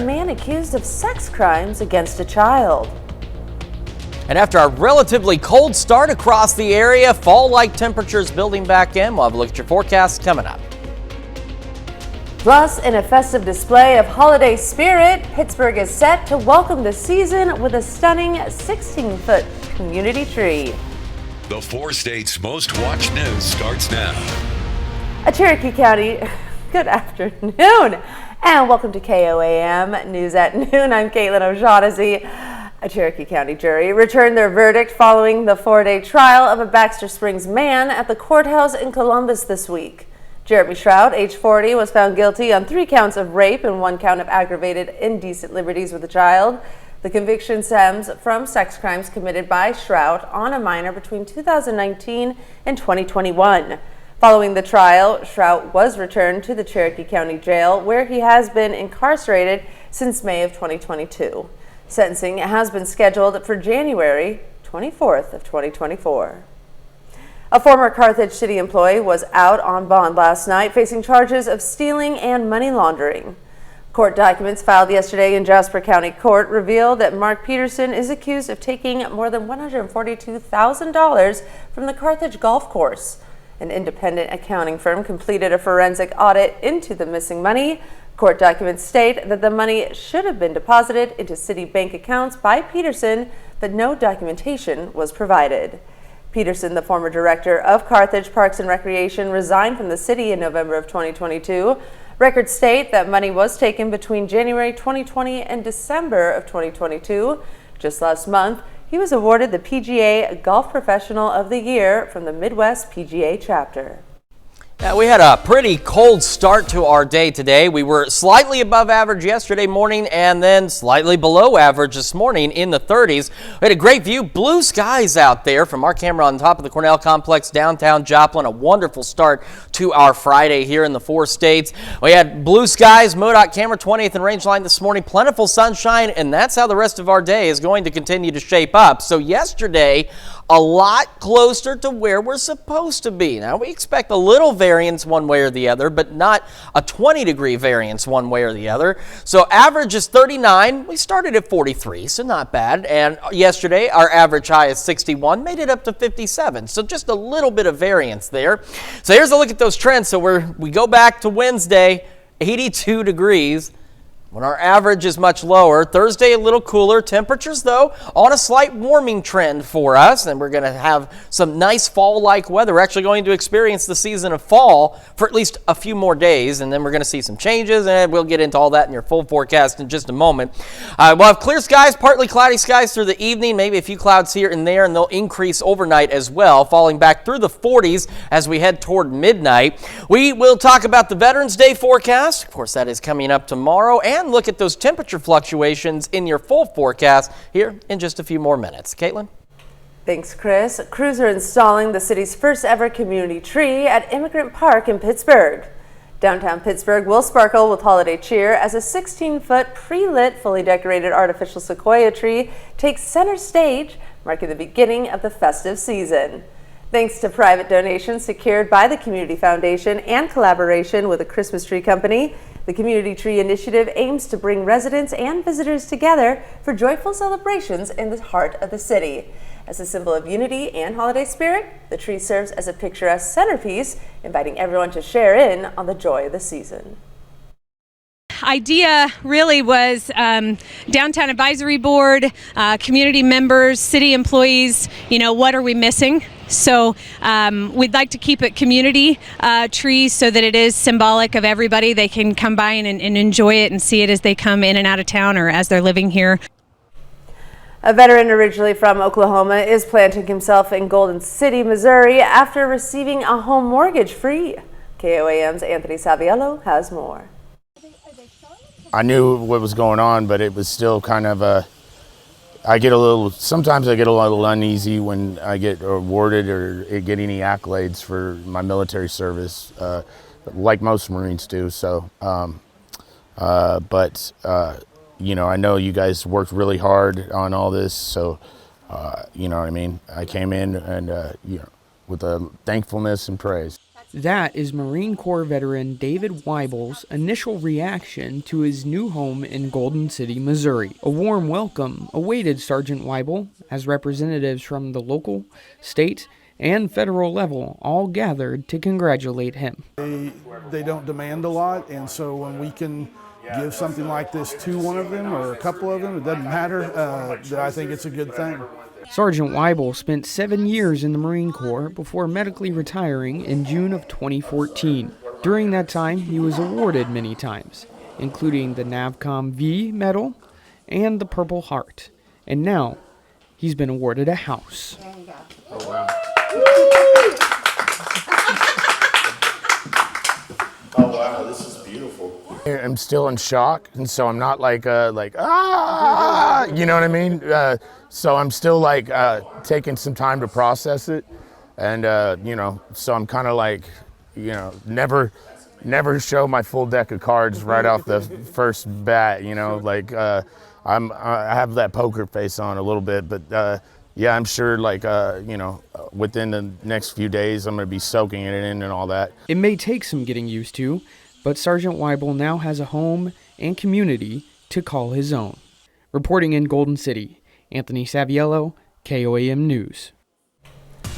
Man accused of sex crimes against a child. And after a relatively cold start across the area, fall-like temperatures building back in. We'll have a look at your forecast coming up. Plus, in a festive display of holiday spirit, Pittsburgh is set to welcome the season with a stunning 16-foot community tree. The 4 states' most watched news starts now. A Cherokee County, good afternoon, and welcome to KOAM News at Noon. I'm Caitlin O'Shaughnessy. A Cherokee County jury returned their verdict following the 4-day trial of a Baxter Springs man at the courthouse in Columbus this week. Jeremy Shroud, age 40, was found guilty on 3 counts of rape and 1 count of aggravated indecent liberties with a child. The conviction stems from sex crimes committed by Shroud on a minor between 2019 and 2021. Following the trial, Shroud was returned to the Cherokee County Jail, where he has been incarcerated since May of 2022. Sentencing has been scheduled for January 24th of 2024. A former Carthage City employee was out on bond last night facing charges of stealing and money laundering. Court documents filed yesterday in Jasper County Court reveal that Mark Peterson is accused of taking more than $142,000 from the Carthage golf course. An independent accounting firm completed a forensic audit into the missing money. Court documents state that the money should have been deposited into city bank accounts by Peterson, but no documentation was provided. Peterson, the former director of Carthage Parks and Recreation, resigned from the city in November of 2022. Records state that money was taken between January 2020 and December of 2022. Just last month, he was awarded the PGA Golf Professional of the Year from the Midwest PGA chapter. Yeah, we had a pretty cold start to our day today. We were slightly above average yesterday morning and then slightly below average this morning in the 30s. We had a great view, blue skies out there from our camera on top of the Cornell Complex, downtown Joplin. A wonderful start to our Friday here in the 4 states. We had blue skies, MoDOT camera 20th and Rangeline this morning, plentiful sunshine, and that's how the rest of our day is going to continue to shape up. So yesterday, a lot closer to where we're supposed to be. Now, we expect a little variance one way or the other, but not a 20-degree variance one way or the other. So average is 39. We started at 43, so not bad. And yesterday, our average high is 61, made it up to 57. So just a little bit of variance there. So here's a look at those trends. So we go back to Wednesday, 82 degrees. When our average is much lower. Thursday, a little cooler. Temperatures, though, on a slight warming trend for us, and we're going to have some nice fall-like weather. We're actually going to experience the season of fall for at least a few more days, and then we're going to see some changes, and we'll get into all that in your full forecast in just a moment. We'll have clear skies, partly cloudy skies through the evening, maybe a few clouds here and there, and they'll increase overnight as well, falling back through the 40s as we head toward midnight. We will talk about the Veterans Day forecast. Of course, that is coming up tomorrow, and look at those temperature fluctuations in your full forecast here in just a few more minutes. Caitlin? Thanks, Chris. Crews are installing the city's first ever community tree at Immigrant Park in Pittsburgh. Downtown Pittsburgh will sparkle with holiday cheer as a 16-foot pre-lit, fully decorated artificial sequoia tree takes center stage, marking the beginning of the festive season. Thanks to private donations secured by the Community Foundation and collaboration with a Christmas tree company, the Community Tree Initiative aims to bring residents and visitors together for joyful celebrations in the heart of the city. As a symbol of unity and holiday spirit, the tree serves as a picturesque centerpiece, inviting everyone to share in on the joy of the season. Idea really was Downtown Advisory Board, community members, city employees, what are we missing? So we'd like to keep it community trees so that it is symbolic of everybody. They can come by and enjoy it and see it as they come in and out of town or as they're living here. A veteran originally from Oklahoma is planting himself in Golden City, Missouri after receiving a home mortgage free. KOAM's Anthony Saviello has more. I knew what was going on, but it was still kind of sometimes I get a little uneasy when I get awarded or get any accolades for my military service, like most Marines do. So, I know you guys worked really hard on all this. So, you know what I mean? I came in and, with a thankfulness and praise. That is Marine Corps veteran David Weibel's initial reaction to his new home in Golden City, Missouri. A warm welcome awaited Sergeant Weibel as representatives from the local, state, and federal level all gathered to congratulate him. They don't demand a lot, and so when we can give something like this to one of them or a couple of them, it doesn't matter, that I think it's a good thing. Sergeant Weibel spent 7 years in the Marine Corps before medically retiring in June of 2014. During that time, he was awarded many times, including the NAVCOM V Medal and the Purple Heart. And now, he's been awarded a house. Oh, wow. Oh, wow, this is beautiful. I'm still in shock, and so I'm not like, you know what I mean? So I'm still like taking some time to process it, and so I'm kind of like, never show my full deck of cards right off the first bat, like I have that poker face on a little bit, but yeah, I'm sure like, within the next few days, I'm going to be soaking it in and all that. It may take some getting used to, but Sergeant Weibel now has a home and community to call his own. Reporting in Golden City, Anthony Saviello, KOAM News.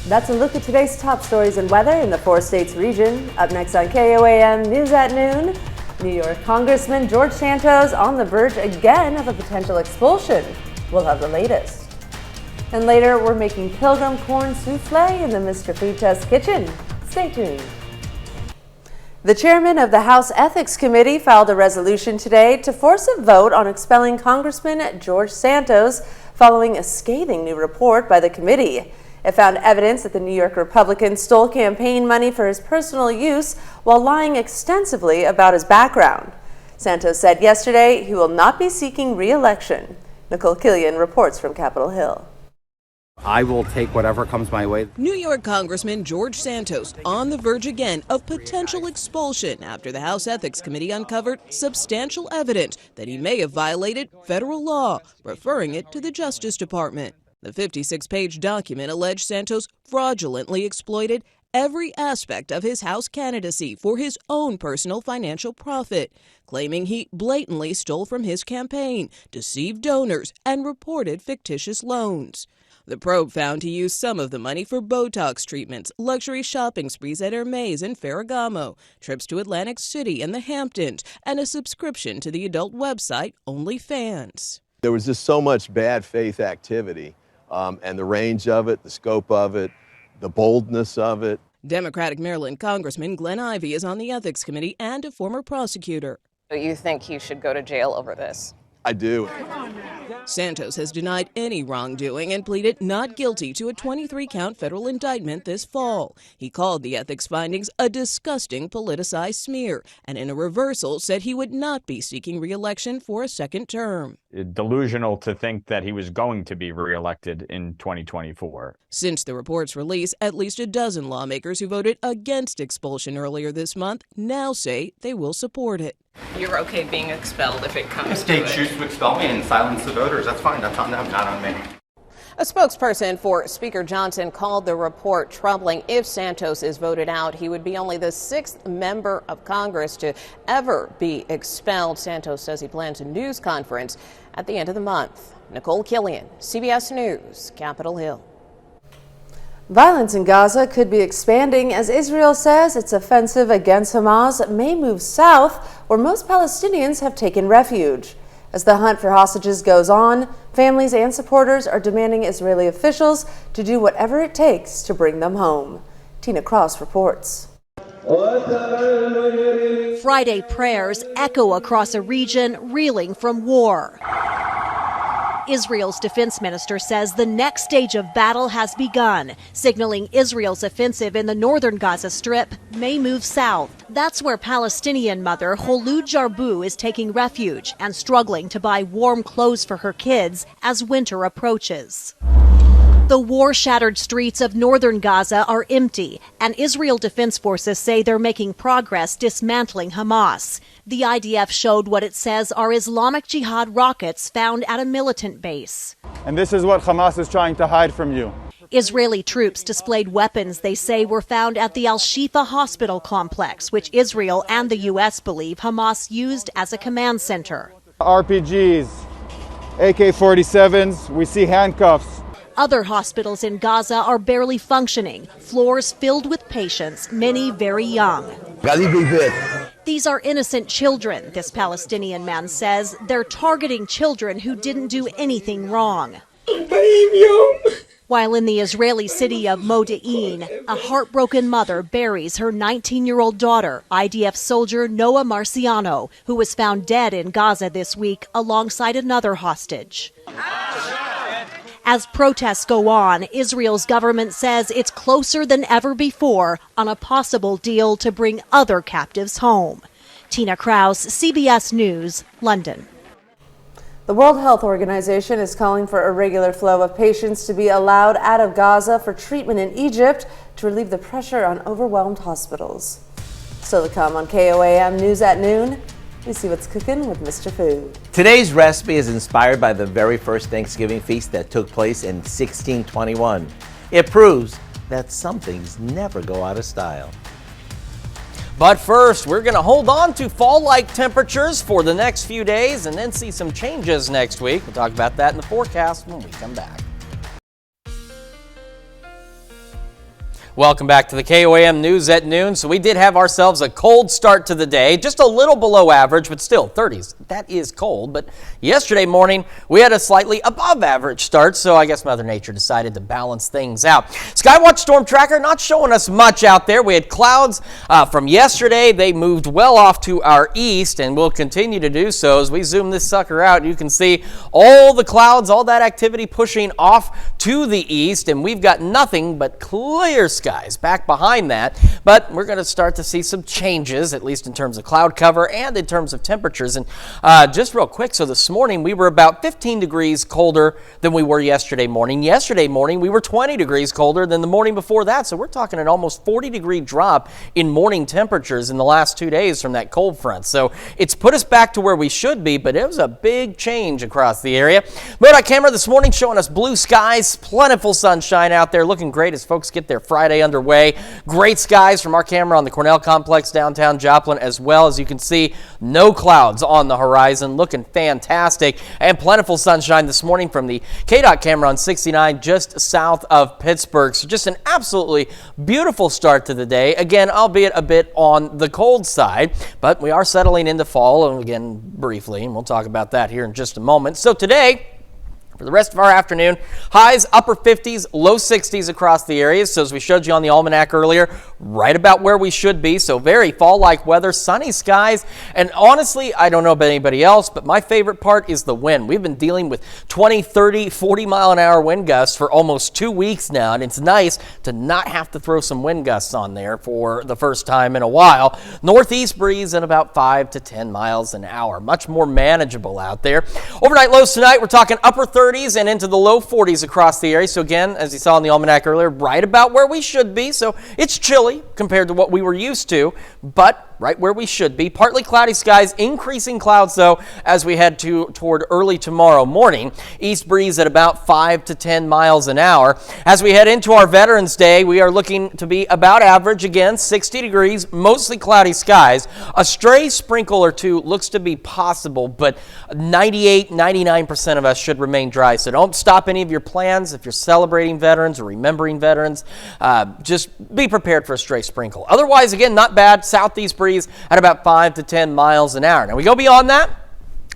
That's a look at today's top stories and weather in the 4 states region. Up next on KOAM News at Noon, New York Congressman George Santos on the verge again of a potential expulsion. We'll have the latest. And later, we're making pilgrim corn souffle in the Mr. Food Test kitchen. Stay tuned. The chairman of the House Ethics Committee filed a resolution today to force a vote on expelling Congressman George Santos following a scathing new report by the committee. It found evidence that the New York Republican stole campaign money for his personal use while lying extensively about his background. Santos said yesterday he will not be seeking re-election. Nicole Killian reports from Capitol Hill. I will take whatever comes my way. New York Congressman George Santos on the verge again of potential expulsion after the House Ethics Committee uncovered substantial evidence that he may have violated federal law, referring it to the Justice Department. The 56-page document alleged Santos fraudulently exploited every aspect of his House candidacy for his own personal financial profit, claiming he blatantly stole from his campaign, deceived donors, and reported fictitious loans. The probe found he used some of the money for Botox treatments, luxury shopping sprees at Hermes and Ferragamo, trips to Atlantic City and the Hamptons, and a subscription to the adult website OnlyFans. There was just so much bad faith activity, and the range of it, the scope of it, the boldness of it. Democratic Maryland Congressman Glenn Ivey is on the Ethics Committee and a former prosecutor. So you think he should go to jail over this? I do. Santos has denied any wrongdoing and pleaded not guilty to a 23-count federal indictment this fall. He called the ethics findings a disgusting politicized smear, and in a reversal said he would not be seeking re-election for a second term. Delusional to think that he was going to be re-elected in 2024. Since the report's release, at least a dozen lawmakers who voted against expulsion earlier this month now say they will support it. You're okay being expelled if it comes to it. If they choose to expel me and silence the voters, that's fine. That's on them, not on me. A spokesperson for Speaker Johnson called the report troubling. If Santos is voted out, he would be only the 6th member of Congress to ever be expelled. Santos says he plans a news conference at the end of the month. Nicole Killian, CBS News, Capitol Hill. Violence in Gaza could be expanding as Israel says its offensive against Hamas may move south, where most Palestinians have taken refuge. As the hunt for hostages goes on, families and supporters are demanding Israeli officials to do whatever it takes to bring them home. Tina Cross reports. Friday prayers echo across a region reeling from war. Israel's defense minister says the next stage of battle has begun, signaling Israel's offensive in the northern Gaza Strip may move south. That's where Palestinian mother Holud Jarbu is taking refuge and struggling to buy warm clothes for her kids as winter approaches. The war-shattered streets of northern Gaza are empty, and Israel Defense Forces say they're making progress dismantling Hamas. The IDF showed what it says are Islamic Jihad rockets found at a militant base. And this is what Hamas is trying to hide from you. Israeli troops displayed weapons they say were found at the Al-Shifa hospital complex, which Israel and the U.S. believe Hamas used as a command center. RPGs, AK-47s, we see handcuffs. Other hospitals in Gaza are barely functioning, floors filled with patients, many very young. These are innocent children, this Palestinian man says. They're targeting children who didn't do anything wrong. While in the Israeli city of Modi'in, a heartbroken mother buries her 19-year-old daughter, IDF soldier Noah Marciano, who was found dead in Gaza this week alongside another hostage. As protests go on, Israel's government says it's closer than ever before on a possible deal to bring other captives home. Tina Kraus, CBS News, London. The World Health Organization is calling for a regular flow of patients to be allowed out of Gaza for treatment in Egypt to relieve the pressure on overwhelmed hospitals. Still to come on KOAM News at Noon. We see what's cooking with Mr. Food. Today's recipe is inspired by the very first Thanksgiving feast that took place in 1621. It proves that some things never go out of style. But first, we're going to hold on to fall-like temperatures for the next few days and then see some changes next week. We'll talk about that in the forecast when we come back. Welcome back to the KOAM News at Noon. So we did have ourselves a cold start to the day, just a little below average, but still 30s. That is cold. But yesterday morning, we had a slightly above average start, so I guess Mother Nature decided to balance things out. Skywatch Storm Tracker not showing us much out there. We had clouds from yesterday. They moved well off to our east and will continue to do so. As we zoom this sucker out, you can see all the clouds, all that activity pushing off to the east, and we've got nothing but clear skies back behind that. But we're going to start to see some changes, at least in terms of cloud cover and in terms of temperatures. And just real quick, so this morning we were about 15 degrees colder than we were yesterday morning. Yesterday morning we were 20 degrees colder than the morning before that. So we're talking an almost 40-degree drop in morning temperatures in the last 2 days from that cold front. So it's put us back to where we should be, but it was a big change across the area. MoDOT camera this morning showing us blue skies, plentiful sunshine out there, looking great as folks get their Friday underway. Great skies from our camera on the Cornell Complex downtown Joplin as well. As you can see, no clouds on the horizon, looking fantastic, and plentiful sunshine this morning from the KDOT camera on 69 just south of Pittsburgh. So just an absolutely beautiful start to the day. Again, albeit a bit on the cold side, but we are settling into fall, and again, briefly, and we'll talk about that here in just a moment. So today, for the rest of our afternoon, highs upper 50s, low 60s across the areas. So as we showed you on the almanac earlier, right about where we should be. So very fall-like weather, sunny skies. And honestly, I don't know about anybody else, but my favorite part is the wind. We've been dealing with 20, 30, 40-mile-an-hour wind gusts for almost 2 weeks now. And it's nice to not have to throw some wind gusts on there for the first time in a while. Northeast breeze at about 5 to 10 miles an hour. Much more manageable out there. Overnight lows tonight, we're talking upper 30s and into the low 40s across the area. So again, as you saw in the almanac earlier, right about where we should be. So it's chilly compared to what we were used to, but right where we should be. Partly cloudy skies, increasing clouds though as we head toward early tomorrow morning. East breeze at about 5 to 10 miles an hour. As we head into our Veterans Day, we are looking to be about average again, 60 degrees, mostly cloudy skies. A stray sprinkle or two looks to be possible, but 98-99% of us should remain dry. So don't stop any of your plans if you're celebrating veterans or remembering veterans. Just be prepared for a stray sprinkle. Otherwise, again, not bad. Southeast breeze at about 5 to 10 miles an hour. Now we go beyond that.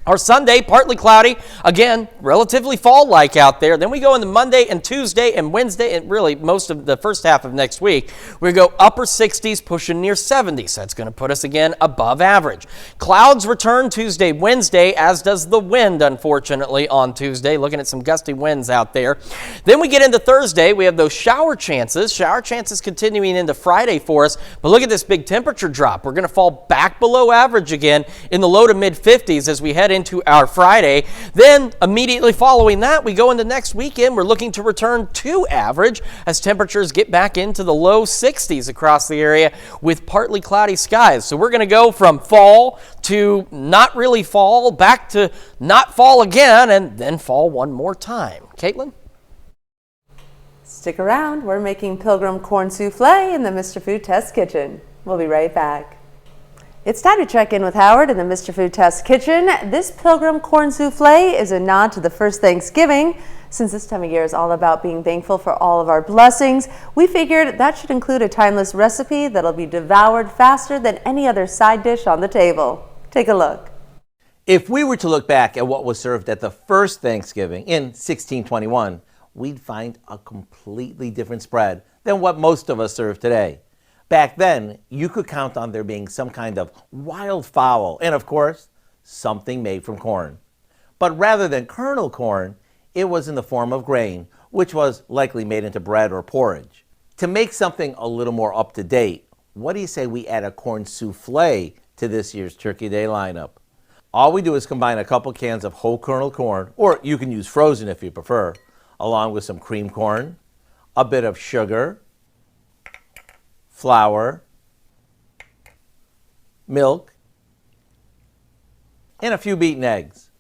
Our Sunday, partly cloudy, again, relatively fall-like out there. Then we go into Monday and Tuesday and Wednesday, and really most of the first half of next week. We go upper 60s, pushing near 70s. That's going to put us again above average. Clouds return Tuesday, Wednesday, as does the wind, unfortunately, on Tuesday. Looking at some gusty winds out there. Then we get into Thursday. We have those shower chances. Shower chances continuing into Friday for us. But look at this big temperature drop. We're going to fall back below average again in the low to mid 50s as we head into our Friday. Then immediately following that, we go into next weekend. We're looking to return to average as temperatures get back into the low 60s across the area with partly cloudy skies. So we're going to go from fall to not really fall, back to not fall again, and then fall one more time. Caitlin? Stick around, we're making Pilgrim corn souffle in the Mr. Food Test Kitchen. We'll be right back. It's time to check in with Howard in the Mr. Food Test Kitchen. This Pilgrim corn souffle is a nod to the first Thanksgiving. Since this time of year is all about being thankful for all of our blessings, we figured that should include a timeless recipe that'll be devoured faster than any other side dish on the table. Take a look. If we were to look back at what was served at the first Thanksgiving in 1621, we'd find a completely different spread than what most of us serve today. Back then, you could count on there being some kind of wild fowl and, of course, something made from corn. But rather than kernel corn, it was in the form of grain, which was likely made into bread or porridge. To make something a little more up to date, what do you say we add a corn souffle to this year's Turkey Day lineup? All we do is combine a couple cans of whole kernel corn, or you can use frozen if you prefer, along with some cream corn, a bit of sugar, flour, milk, and a few beaten eggs.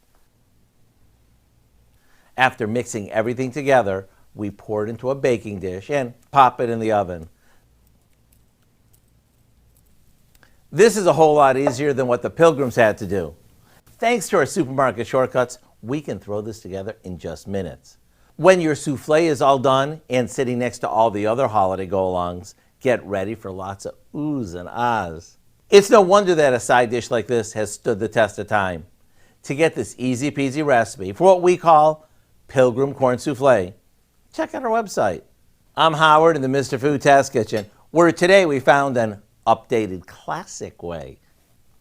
After mixing everything together, we pour it into a baking dish and pop it in the oven. This is a whole lot easier than what the Pilgrims had to do. Thanks to our supermarket shortcuts, we can throw this together in just minutes. When your souffle is all done and sitting next to all the other holiday go-alongs, get ready for lots of oohs and ahs. It's no wonder that a side dish like this has stood the test of time. To get this easy-peasy recipe for what we call Pilgrim corn souffle, check out our website. I'm Howard in the Mr. Food Test Kitchen, where today we found an updated classic way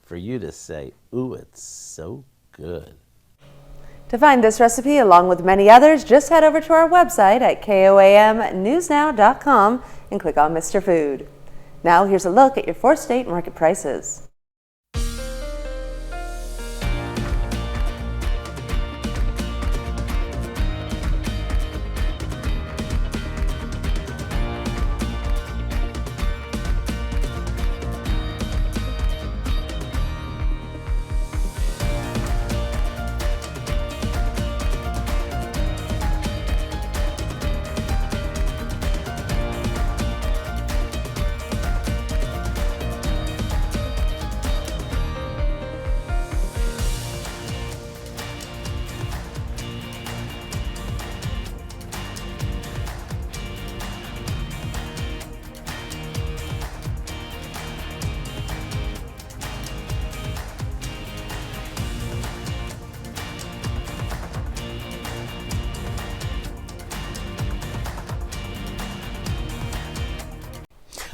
for you to say, ooh, it's so good. To find this recipe, along with many others, just head over to our website at KOAMnewsnow.com and click on Mr. Food. Now here's a look at your 4-state market prices.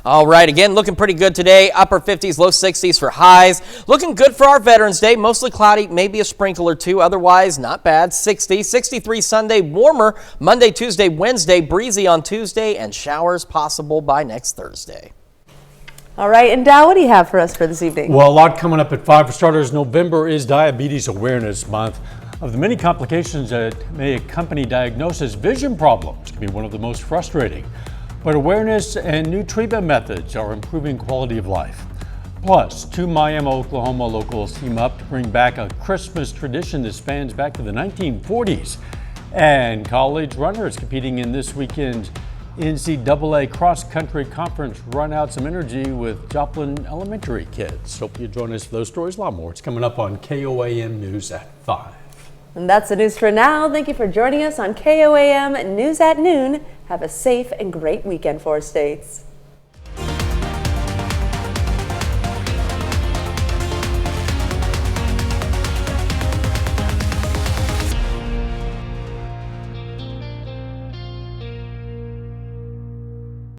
All right, again, looking pretty good today. Upper 50s, low 60s for highs. Looking good for our Veterans Day. Mostly cloudy, maybe a sprinkle or two. Otherwise, not bad. 60, 63 Sunday, warmer Monday, Tuesday, Wednesday, breezy on Tuesday, and showers possible by next Thursday. All right, and Dow, what do you have for us for this evening? Well, a lot coming up at 5 for starters. November is Diabetes Awareness Month. Of the many complications that may accompany diagnosis, vision problems can be one of the most frustrating. But awareness and new treatment methods are improving quality of life. Plus, 2 Miami, Oklahoma locals team up to bring back a Christmas tradition that spans back to the 1940s. And college runners competing in this weekend's NCAA cross-country conference run out some energy with Joplin Elementary kids. Hope you join us for those stories. A lot more. It's coming up on KOAM News at 5. And that's the news for now. Thank you for joining us on KOAM News at Noon. Have a safe and great weekend, 4 states.